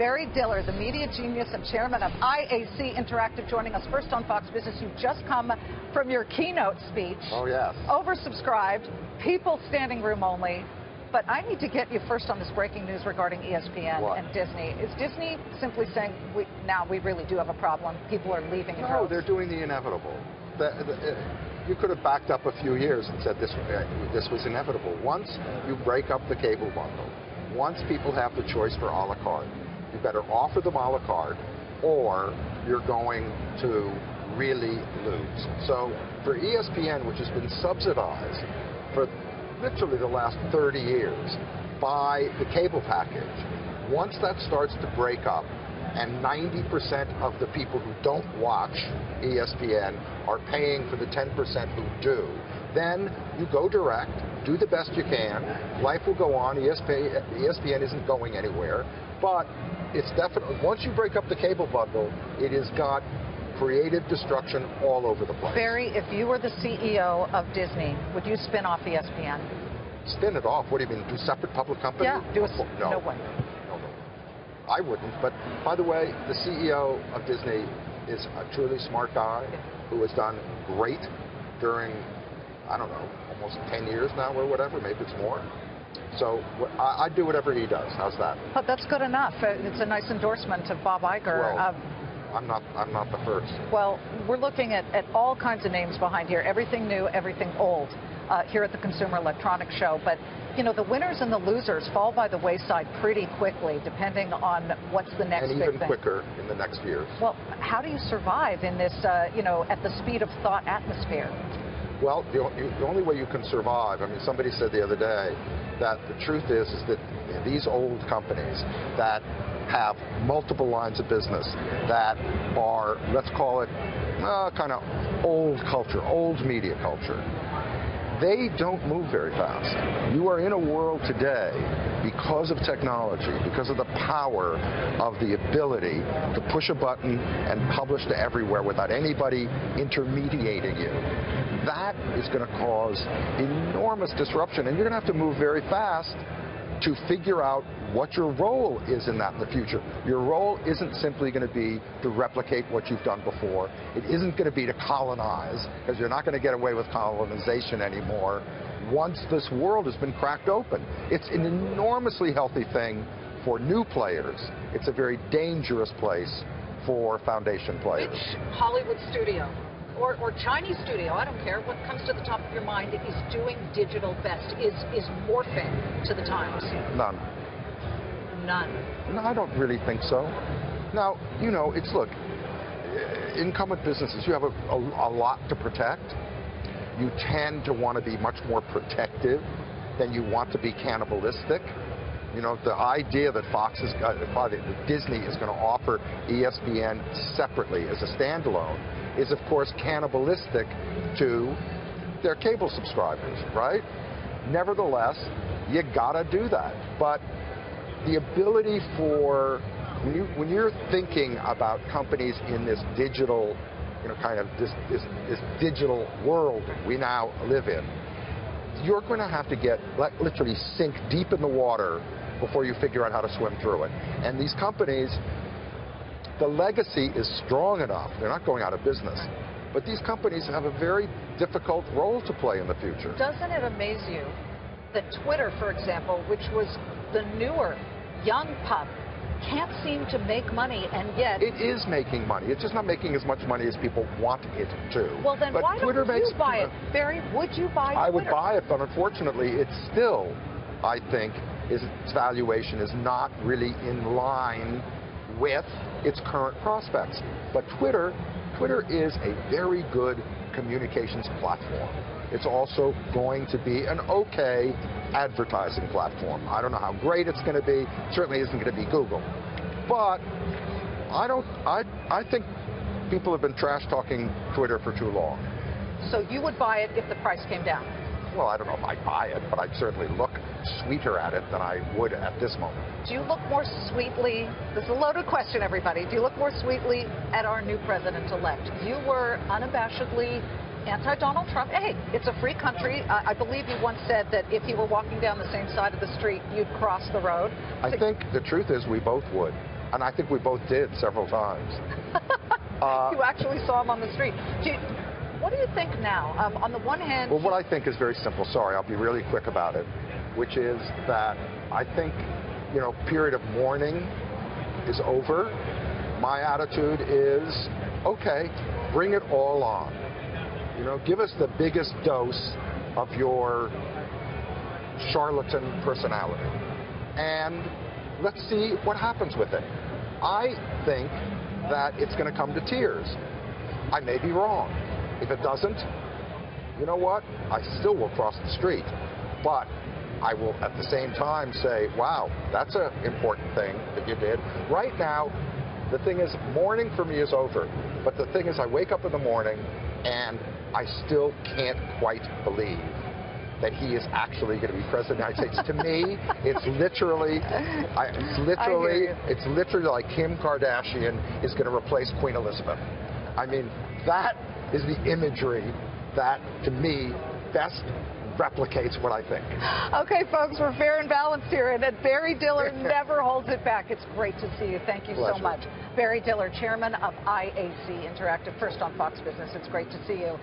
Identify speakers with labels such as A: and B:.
A: Barry Diller, the media genius and chairman of IAC Interactive, joining us first on Fox Business. You've just come from your keynote speech.
B: Oh, yes.
A: Oversubscribed, people standing room only. But I need to get you first on this breaking news regarding ESPN and Disney. Is Disney simply saying, now we really do have a problem, people are leaving in droves?
B: No, they're doing the inevitable. You could have backed up a few years and said this was inevitable. Once you break up the cable bundle, once people have the choice for a la carte, you better offer them a la carte or you're going to really lose. So for ESPN, which has been subsidized for literally the last 30 years by the cable package, once that starts to break up and 90% of the people who don't watch ESPN are paying for the 10% who do, then you go direct, do the best you can, life will go on, ESPN isn't going anywhere, but it's definitely, once you break up the cable bundle, it has got creative destruction all over the place.
A: Barry, if you were the CEO of Disney, would you spin off ESPN?
B: Spin it off? What do you mean, do separate public company?
A: Yeah, do a,
B: no
A: way.
B: No. I wouldn't, but by the way, the CEO of Disney is a truly smart guy who has done great during, I don't know, almost 10 years now or whatever, maybe it's more. So I'd do whatever he does. How's that?
A: But that's good enough. It's a nice endorsement of Bob Iger.
B: Well, I'm not the first.
A: Well, we're looking at all kinds of names behind here. Everything new, everything old here at the Consumer Electronics Show. But, you know, the winners and the losers fall by the wayside pretty quickly, depending on what's the next big thing.
B: And even quicker in the next years.
A: Well, how do you survive in this, you know, at the speed of thought atmosphere?
B: Well, the only way you can survive, I mean, somebody said the other day that the truth is that these old companies that have multiple lines of business that are, let's call it, kind of old culture, old media culture, they don't move very fast. You are in a world today, because of technology, because of the power of the ability to push a button and publish to everywhere without anybody intermediating you. That is going to cause enormous disruption, and you're going to have to move very fast to figure out what your role is in that in the future. Your role isn't simply going to be to replicate what you've done before. It isn't going to be to colonize, because you're not going to get away with colonization anymore once this world has been cracked open. It's an enormously healthy thing for new players. It's a very dangerous place for foundation players.
A: Which Hollywood studio or Chinese studio, I don't care, what comes to the top of your mind is doing digital best, is morphing to the times?
B: None.
A: None?
B: No, I don't really think so. Now, you know, look, incumbent businesses, you have a lot to protect. You tend to want to be much more protective than you want to be cannibalistic. You know, the idea that Disney is going to offer ESPN separately as a standalone is, of course, cannibalistic to their cable subscribers, right? Nevertheless, you gotta do that. But the ability for, when you're thinking about companies in this digital, you know, kind of this digital world we now live in, you're going to have to get, literally sink deep in the water before you figure out how to swim through it. And these companies, the legacy is strong enough. They're not going out of business. But these companies have a very difficult role to play in the future.
A: Doesn't it amaze you that Twitter, for example, which was the newer, young pup, can't seem to make money, and yet... It
B: is making money. It's just not making as much money as people want it to.
A: Well, then why don't you buy it? Barry, would you buy Twitter?
B: I would buy it, but unfortunately, it's still, I think, its valuation is not really in line with its current prospects. But Twitter is a very good communications platform. It's also going to be an okay advertising platform. I don't know how great it's going to be. It certainly isn't going to be Google. But I think people have been trash talking Twitter for too long.
A: So you would buy it if the price came down?
B: Well, I don't know if I'd buy it, but I'd certainly look sweeter at it than I would at this moment.
A: Do you look more sweetly, this is a loaded question, everybody, do you look more sweetly at our new president-elect? You were unabashedly anti-Donald Trump. Hey, it's a free country. I believe you once said that if he were walking down the same side of the street, you'd cross the road.
B: I think the truth is we both would. And I think we both did several times.
A: You actually saw him on the street. What do you think now? On the one hand...
B: Well, what I think is very simple. Sorry, I'll be really quick about it, which is that I think, period of mourning is over. My attitude is, okay, bring it all on. Give us the biggest dose of your charlatan personality. And let's see what happens with it. I think that it's going to come to tears. I may be wrong. If it doesn't, you know what? I still will cross the street. But I will at the same time say, wow, that's an important thing that you did. Right now, the thing is, mourning for me is over. But the thing is, I wake up in the morning and I still can't quite believe that he is actually going to be president of the United States. To me, it's literally like Kim Kardashian is going to replace Queen Elizabeth. I mean, that is the imagery that, to me, best replicates what I think. Okay, folks, we're fair and balanced here, and Barry Diller never holds it back. It's great to see you. Thank you so much. Barry Diller, chairman of IAC Interactive, first on Fox Business. It's great to see you.